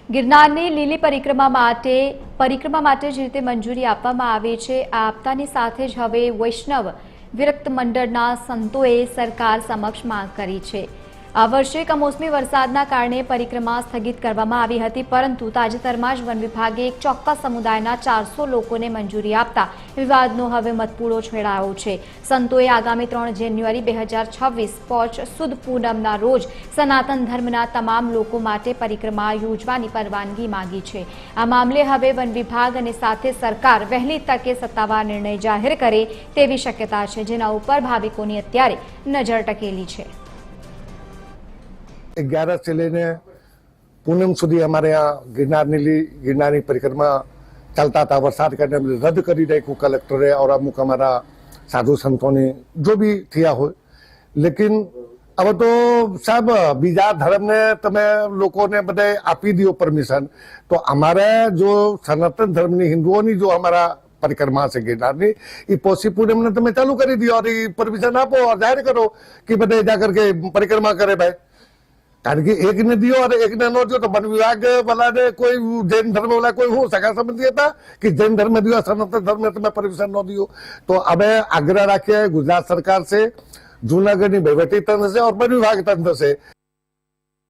ગિરનારની લીલી પરિક્રમા માટે જે રીતે મંજૂરી આપવામાં આવી છે આ આપતાની સાથે જ હવે વૈષ્ણવ વિરક્ત મંડળના સંતોએ સરકાર સમક્ષ માંગ કરી છે। આ વર્ષે કમોસમી વરસાદના કારણે પરિક્રમા સ્થગિત કરવામાં આવી હતી, પરંતુ તાજેતરમાં જ વન વિભાગે એક ચોક્કસ સમુદાયના 400 લોકોને મંજૂરી આપતા વિવાદનો હવે મતપૂડો છેડાયો છે। સંતોએ આગામી 3 જાન્યુઆરી 2026 પોચ સુદ પૂનમના રોજ સનાતન ધર્મના તમામ લોકો માટે પરિક્રમા યોજવાની પરવાનગી માંગી છે। આ મામલે હવે વન વિભાગ અને સાથે સરકાર વહેલી તકે સત્તાવાર નિર્ણય જાહેર કરે તેવી શક્યતા છે, જેના ઉપર ભાવિકોની અત્યારે નજર ટકેલી છે। 11 से लेने पूनम सुधी हमारे यहाँ गिरनार परिक्रमा चलता था। बरसात करने में रद्द करी रखू कलेक्टरे और अमुक हमारा साधु संतों ने जो भी किया हो, लेकिन अब तो साहब बीजा धर्म ने तमे लोगों ने बधे आपी दियो परमिशन, तो हमारे जो सनातन धर्म ने हिंदुओं ने जो हमारा परिक्रमा से गिरनार ये पोसी पूनम ने तमे चालू करी दी और ये परमिशन आपो और जाहिर करो कि बधे जाकर के परिक्रमा करे भाई। कारण कि एक ने दियो और एक ने नो दियो तो वन विभाग वाला ने कोई जैन धर्म वाला कोई हो सका संबंधी था कि जैन धर्म में दियो सनातन धर्म में तुम्हें परमिशन न दियो। तो अब आग्रह राखे गुजरात सरकार से, जूनागढ़ वहीवटी तंत्र से और वन विभाग तंत्र से